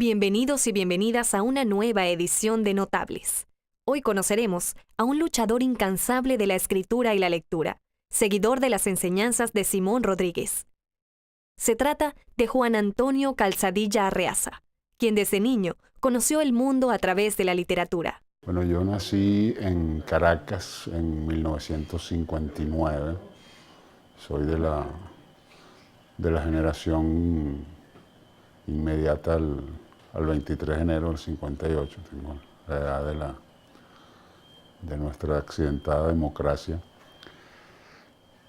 Bienvenidos y bienvenidas a una nueva edición de Notables. Hoy conoceremos a un luchador incansable de la escritura y la lectura, seguidor de las enseñanzas de Simón Rodríguez. Se trata de Juan Antonio Calzadilla Arreaza, quien desde niño conoció el mundo a través de la literatura. Bueno, yo nací en Caracas en 1959. Soy de la generación inmediata al 23 de enero del 58. Tengo la edad de nuestra accidentada democracia.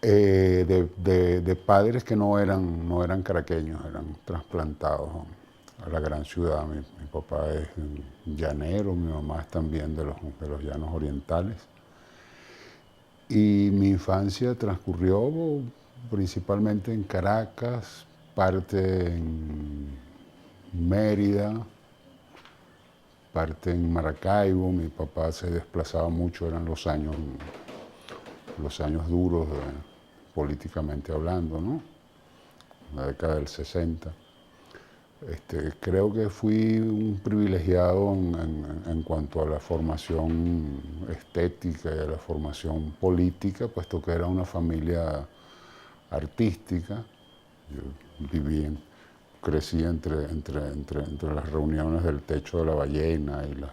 De padres que no eran caraqueños, eran trasplantados a la gran ciudad. Mi papá es llanero, mi mamá es también de los llanos orientales. Y mi infancia transcurrió principalmente en Caracas, parte en Mérida, parte en Maracaibo. Mi papá se desplazaba mucho, eran los años duros, políticamente hablando, ¿no? La década del 60. Creo que fui un privilegiado en cuanto a la formación estética y a la formación política, puesto que era una familia artística. Yo crecí entre las reuniones del Techo de la Ballena y los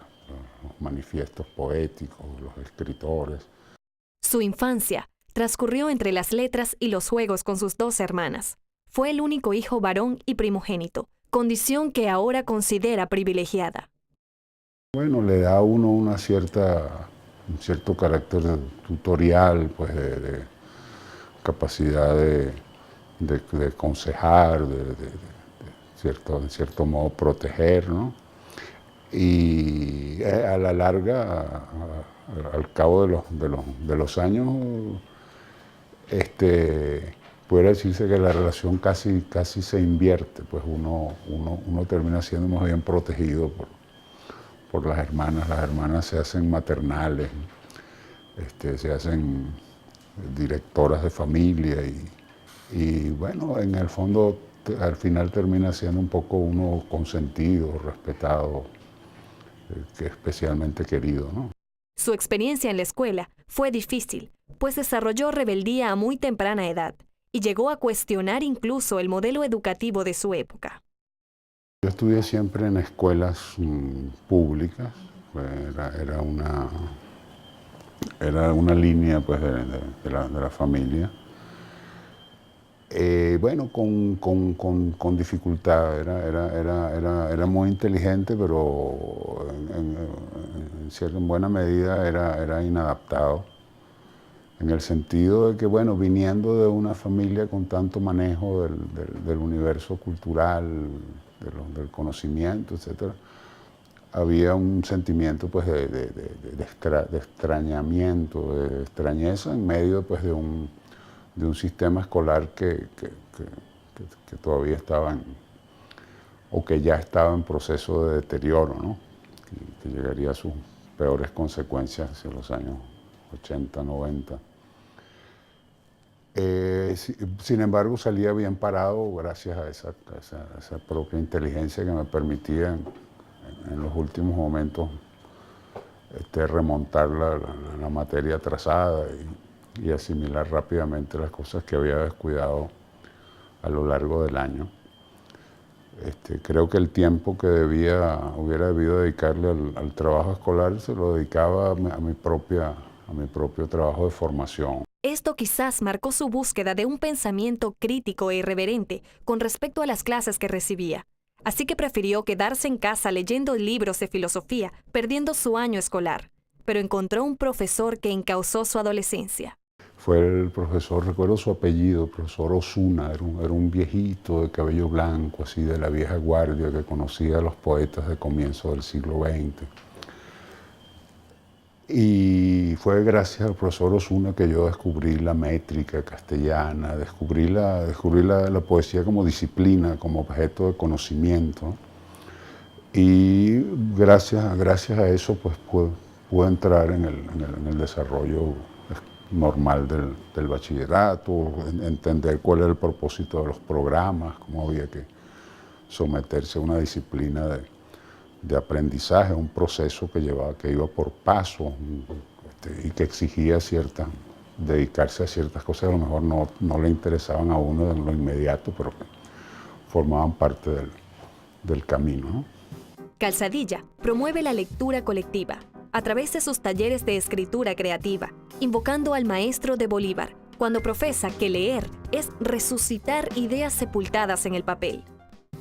manifiestos poéticos, los escritores. Su infancia transcurrió entre las letras y los juegos con sus dos hermanas. Fue el único hijo varón y primogénito, condición que ahora considera privilegiada. Bueno, le da a uno un cierto carácter tutorial, pues de capacidad de aconsejar, en cierto modo proteger, ¿no? Y a la larga, al cabo de los años, pudiera decirse que la relación casi se invierte, pues uno termina siendo más bien protegido por las hermanas se hacen maternales, se hacen directoras de familia y bueno, en el fondo al final termina siendo un poco uno consentido, respetado, que especialmente querido, ¿no? Su experiencia en la escuela fue difícil, pues desarrolló rebeldía a muy temprana edad y llegó a cuestionar incluso el modelo educativo de su época. Yo estudié siempre en escuelas públicas, era una línea pues, de la familia. Bueno, con dificultad, era muy inteligente, pero en buena medida era inadaptado, en el sentido de que, bueno, viniendo de una familia con tanto manejo del universo cultural, del conocimiento, etc., había un sentimiento pues, de extrañamiento, de extrañeza en medio pues, de un sistema escolar que todavía estaba o que ya estaba en proceso de deterioro, ¿no? Que llegaría a sus peores consecuencias hacia los años 80, 90. Sin embargo, salía bien parado gracias a esa propia inteligencia que me permitía en los últimos momentos remontar la materia trazada y asimilar rápidamente las cosas que había descuidado a lo largo del año. Creo que el tiempo que hubiera debido dedicarle al trabajo escolar se lo dedicaba a mi propio trabajo de formación. Esto quizás marcó su búsqueda de un pensamiento crítico e irreverente con respecto a las clases que recibía. Así que prefirió quedarse en casa leyendo libros de filosofía, perdiendo su año escolar. Pero encontró un profesor que encauzó su adolescencia. Fue el profesor, recuerdo su apellido, profesor Osuna, era un viejito de cabello blanco, así de la vieja guardia, que conocía a los poetas de comienzo del siglo XX. Y fue gracias al profesor Osuna que yo descubrí la métrica castellana, descubrí la poesía como disciplina, como objeto de conocimiento. Y gracias a eso pues, pude entrar en el desarrollo normal del bachillerato, entender cuál era el propósito de los programas, cómo había que someterse a una disciplina de aprendizaje, un proceso que iba por pasos y que exigía dedicarse a ciertas cosas que a lo mejor no le interesaban a uno en lo inmediato, pero que formaban parte del camino, ¿no? Calzadilla promueve la lectura colectiva a través de sus talleres de escritura creativa, invocando al maestro de Bolívar, cuando profesa que leer es resucitar ideas sepultadas en el papel.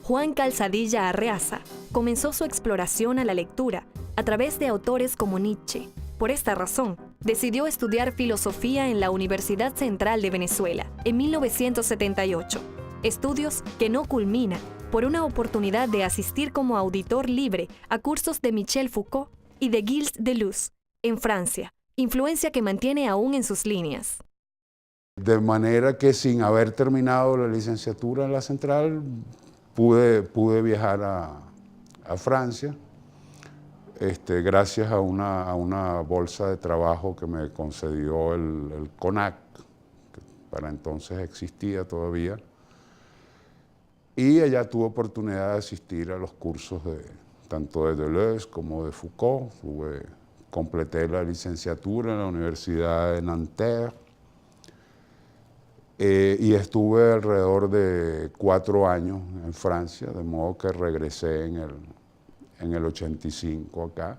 Juan Calzadilla Arreaza comenzó su exploración a la lectura a través de autores como Nietzsche. Por esta razón, decidió estudiar filosofía en la Universidad Central de Venezuela en 1978, estudios que no culmina por una oportunidad de asistir como auditor libre a cursos de Michel Foucault y de Gilles Deleuze en Francia, influencia que mantiene aún en sus líneas. De manera que sin haber terminado la licenciatura en la Central, pude viajar a Francia, gracias a una bolsa de trabajo que me concedió el CONAC, que para entonces existía todavía, y allá tuve oportunidad de asistir a los cursos tanto de Deleuze como de Foucault. Completé la licenciatura en la Universidad de Nanterre, y estuve alrededor de 4 años en Francia, de modo que regresé en el 85 acá,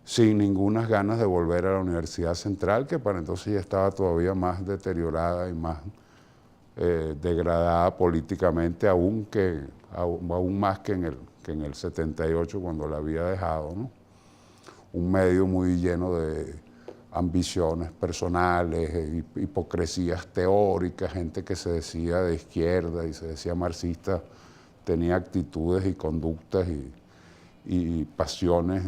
sin ninguna ganas de volver a la Universidad Central, que para entonces ya estaba todavía más deteriorada y más degradada políticamente, aún más que en el 78, cuando la había dejado, ¿no? Un medio muy lleno de ambiciones personales, hipocresías teóricas, gente que se decía de izquierda y se decía marxista, tenía actitudes y conductas y pasiones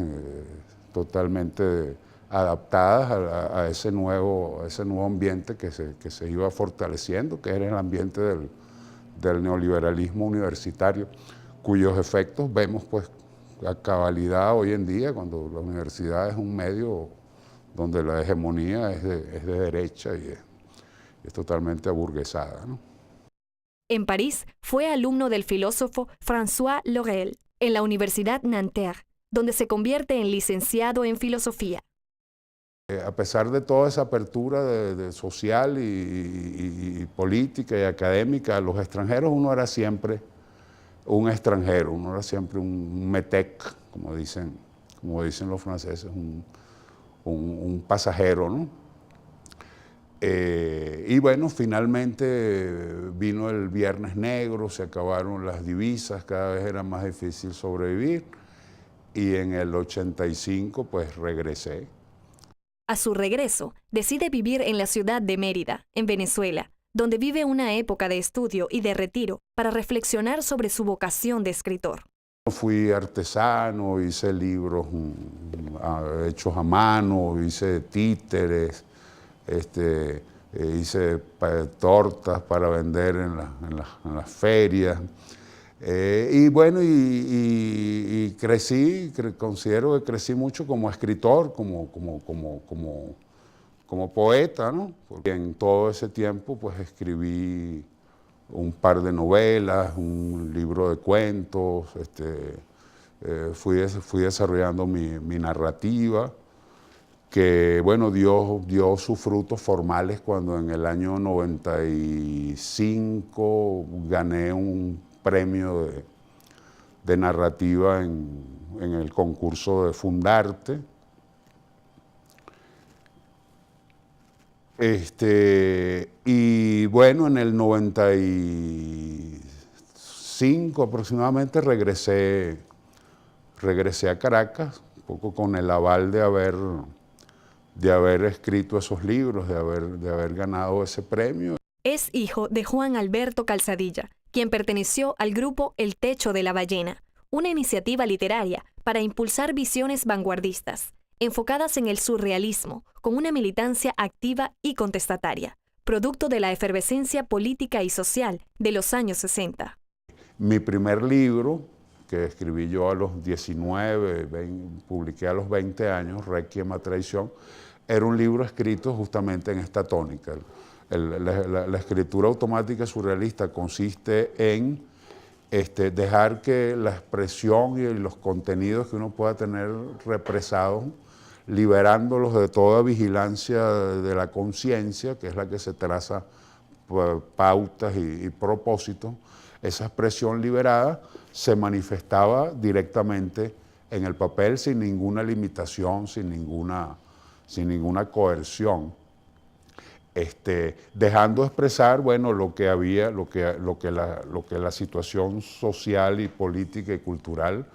totalmente adaptadas a ese nuevo ambiente que se iba fortaleciendo, que era el ambiente del neoliberalismo universitario, cuyos efectos vemos pues a cabalidad hoy en día, cuando la universidad es un medio donde la hegemonía es de derecha y es totalmente aburguesada, ¿no? En París fue alumno del filósofo François Lorel en la Universidad Nanterre, donde se convierte en licenciado en filosofía. A pesar de toda esa apertura de social y política y académica a los extranjeros, uno era siempre un extranjero, uno era siempre un métèque, como dicen los franceses, un pasajero, ¿no? Y bueno, finalmente vino el Viernes Negro, se acabaron las divisas, cada vez era más difícil sobrevivir, y en el 85 pues regresé. A su regreso, decide vivir en la ciudad de Mérida, en Venezuela, donde vive una época de estudio y de retiro para reflexionar sobre su vocación de escritor. Fui artesano, hice libros hechos a mano, hice títeres, hice tortas para vender en las ferias. Y bueno, y crecí, considero que crecí mucho como escritor, como poeta, ¿no? Porque en todo ese tiempo pues escribí un par de novelas, un libro de cuentos, fui desarrollando mi narrativa, que bueno, dio sus frutos formales cuando en el año 95 gané un premio de narrativa en el concurso de Fundarte. Y bueno, en el 95 aproximadamente regresé a Caracas, un poco con el aval de haber escrito esos libros, de haber ganado ese premio. Es hijo de Juan Alberto Calzadilla, quien perteneció al grupo El Techo de la Ballena, una iniciativa literaria para impulsar visiones vanguardistas, enfocadas en el surrealismo, con una militancia activa y contestataria, producto de la efervescencia política y social de los años 60. Mi primer libro, que escribí yo a los 19, publiqué a los 20 años, Requiem a Traición, era un libro escrito justamente en esta tónica. La escritura automática surrealista consiste en dejar que la expresión y los contenidos que uno pueda tener represados, liberándolos de toda vigilancia de la conciencia, que es la que se traza pautas y propósitos, esa expresión liberada se manifestaba directamente en el papel sin ninguna limitación, sin ninguna coerción. Dejando expresar, bueno, lo que había, lo que la situación social y política y cultural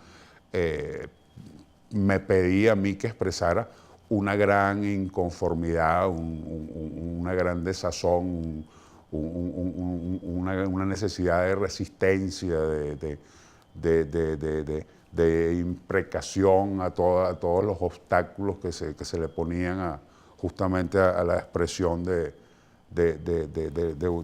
me pedía a mí que expresara una gran inconformidad, una gran desazón, una necesidad de resistencia, de imprecación a todos los obstáculos que se le ponían justamente a la expresión de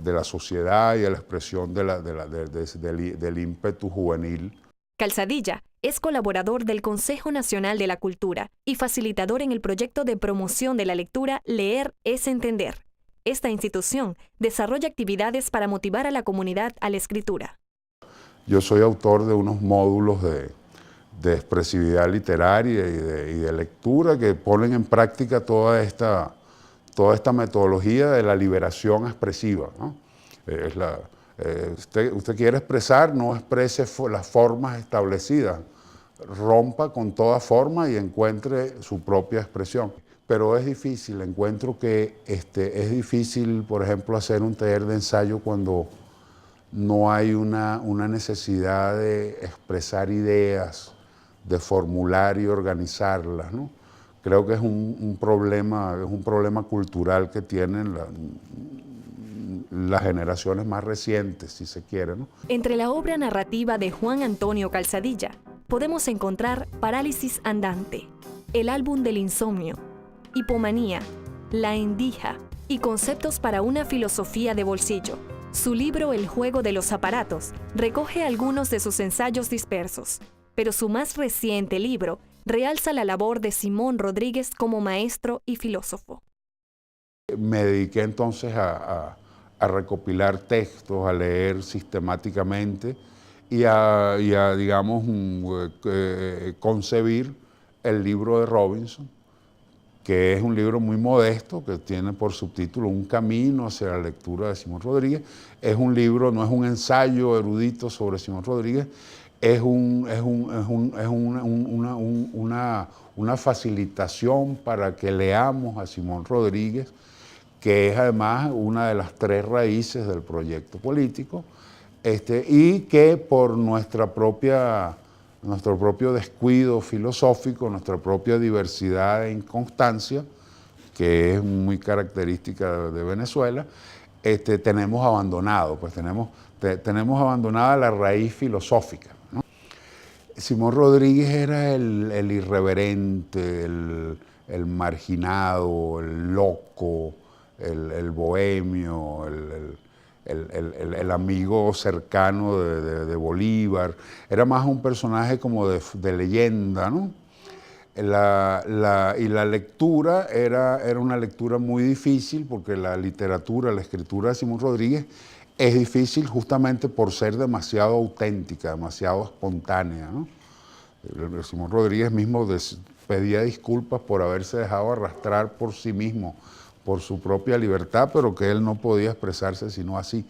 la sociedad y a la expresión del ímpetu juvenil. Calzadilla es colaborador del Consejo Nacional de la Cultura y facilitador en el proyecto de promoción de la lectura Leer es Entender. Esta institución desarrolla actividades para motivar a la comunidad a la escritura. Yo soy autor de unos módulos de expresividad literaria y de lectura que ponen en práctica toda esta metodología de la liberación expresiva, ¿no? Usted quiere expresar, no exprese las formas establecidas, rompa con toda forma y encuentre su propia expresión. Pero es difícil, encuentro que es difícil, por ejemplo, hacer un taller de ensayo cuando no hay una necesidad de expresar ideas, de formular y organizarlas, ¿no? Creo que es un problema cultural que tienen las generaciones más recientes, si se quiere, ¿no? Entre la obra narrativa de Juan Antonio Calzadilla podemos encontrar Parálisis Andante, El álbum del insomnio, Hipomanía, La endija y Conceptos para una filosofía de bolsillo. Su libro El juego de los aparatos recoge algunos de sus ensayos dispersos, pero su más reciente libro realza la labor de Simón Rodríguez como maestro y filósofo. Me dediqué entonces a recopilar textos, a leer sistemáticamente y a digamos, concebir el libro de Robinson, que es un libro muy modesto, que tiene por subtítulo Un camino hacia la lectura de Simón Rodríguez. Es un libro, no es un ensayo erudito sobre Simón Rodríguez, es una facilitación para que leamos a Simón Rodríguez, que es además una de las tres raíces del proyecto político, y que por nuestro propio descuido filosófico, nuestra propia diversidad e inconstancia, que es muy característica de Venezuela, tenemos abandonado, pues tenemos abandonada la raíz filosófica, ¿no? Simón Rodríguez era el irreverente, el marginado, el loco, el bohemio, el amigo cercano de Bolívar. Era más un personaje como de leyenda, ¿no? Y la lectura era una lectura muy difícil, porque la escritura de Simón Rodríguez es difícil justamente por ser demasiado auténtica, demasiado espontánea, ¿no? Simón Rodríguez mismo pedía disculpas por haberse dejado arrastrar por sí mismo, por su propia libertad, pero que él no podía expresarse sino así.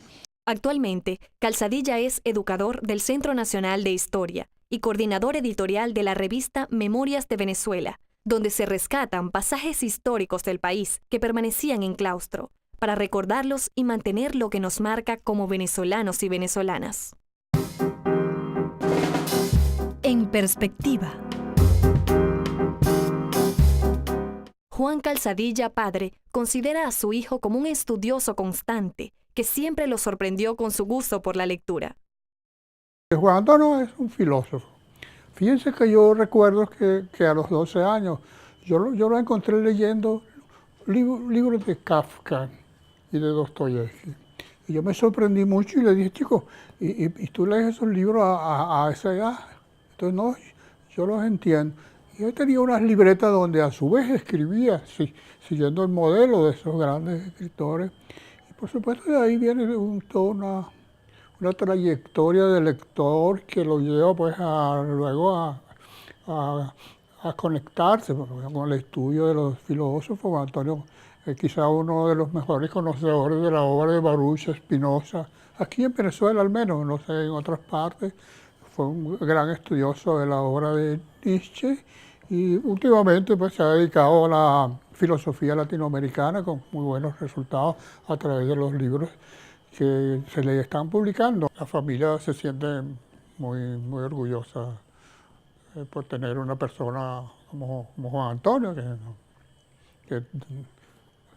Actualmente, Calzadilla es educador del Centro Nacional de Historia y coordinador editorial de la revista Memorias de Venezuela, donde se rescatan pasajes históricos del país que permanecían en claustro, para recordarlos y mantener lo que nos marca como venezolanos y venezolanas. En perspectiva. Juan Calzadilla, padre, considera a su hijo como un estudioso constante, que siempre lo sorprendió con su gusto por la lectura. Juan Antonio es un filósofo. Fíjense que yo recuerdo que a los 12 años yo lo encontré leyendo libros de Kafka y de Dostoyevsky. Y yo me sorprendí mucho y le dije, chico, ¿y tú lees esos libros a esa edad? Entonces, no, yo los entiendo. Y yo tenía unas libretas donde a su vez escribía, siguiendo el modelo de esos grandes escritores. Y por supuesto de ahí viene toda una trayectoria de lector que lo lleva pues luego a conectarse con el estudio de los filósofos. Antonio es quizá uno de los mejores conocedores de la obra de Baruch Spinoza, aquí en Venezuela al menos, no sé, en otras partes. Fue un gran estudioso de la obra de Nietzsche y últimamente pues, se ha dedicado a la filosofía latinoamericana con muy buenos resultados a través de los libros que se le están publicando. La familia se siente muy orgullosa por tener una persona como Juan Antonio, que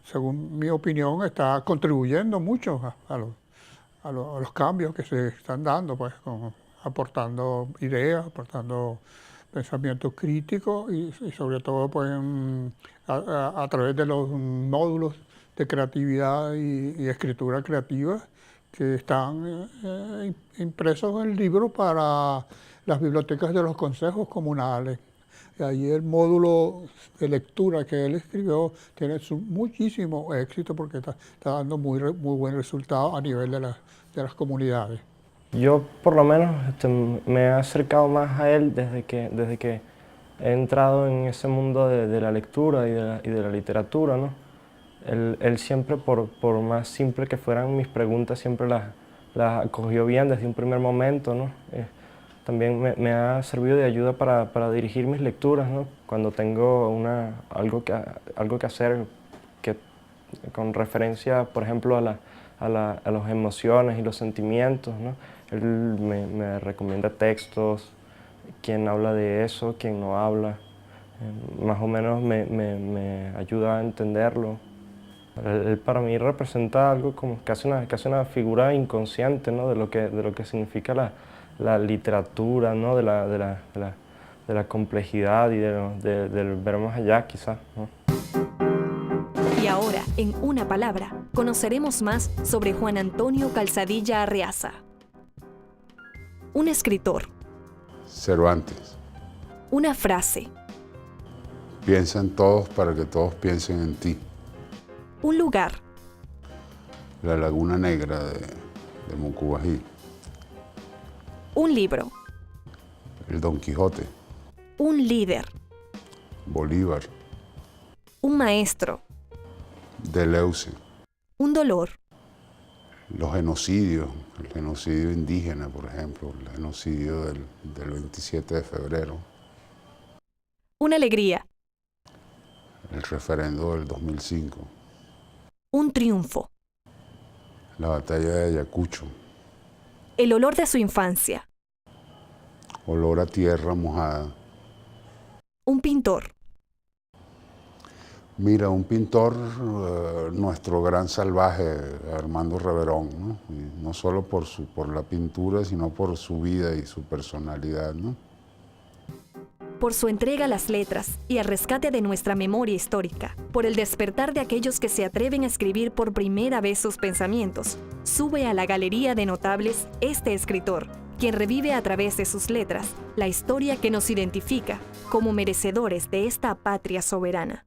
según mi opinión está contribuyendo mucho a los cambios que se están dando, pues, aportando ideas, aportando pensamiento crítico y sobre todo pues, a través de los módulos de creatividad y escritura creativa que están impresos en el libro para las bibliotecas de los consejos comunales. Y ahí el módulo de lectura que él escribió tiene muchísimo éxito porque está dando muy buen resultado a nivel de las comunidades. Yo por lo menos me he acercado más a él desde que he entrado en ese mundo de la lectura y de la literatura, ¿no? Él siempre, por más simple que fueran mis preguntas, siempre las acogió bien desde un primer momento, ¿no? También me ha servido de ayuda para dirigir mis lecturas, ¿no? Cuando tengo algo que hacer con referencia, por ejemplo, a las emociones y los sentimientos, ¿no? Él me recomienda textos, quién habla de eso, quién no habla. Más o menos me ayuda a entenderlo. Él para mí representa algo como casi una figura inconsciente, ¿no? de lo que significa la literatura, ¿no? de la complejidad y del ver más allá, quizás, ¿no? Y ahora, en una palabra, conoceremos más sobre Juan Antonio Calzadilla Arriaza. Un escritor. Cervantes. Una frase. Piensa en todos para que todos piensen en ti. Un lugar. La Laguna Negra de Moncubají. Un libro. El Don Quijote. Un líder. Bolívar. Un maestro. Deleuze. Un dolor. Los genocidios, el genocidio indígena, por ejemplo, el genocidio del 27 de febrero. Una alegría. El referendo del 2005. Un triunfo. La batalla de Ayacucho. El olor de su infancia. Olor a tierra mojada. Un pintor. Mira, un pintor, nuestro gran salvaje, Armando Reverón, ¿no? Y no solo por la pintura, sino por su vida y su personalidad, ¿no? Por su entrega a las letras y al rescate de nuestra memoria histórica, por el despertar de aquellos que se atreven a escribir por primera vez sus pensamientos, sube a la galería de notables este escritor, quien revive a través de sus letras la historia que nos identifica como merecedores de esta patria soberana.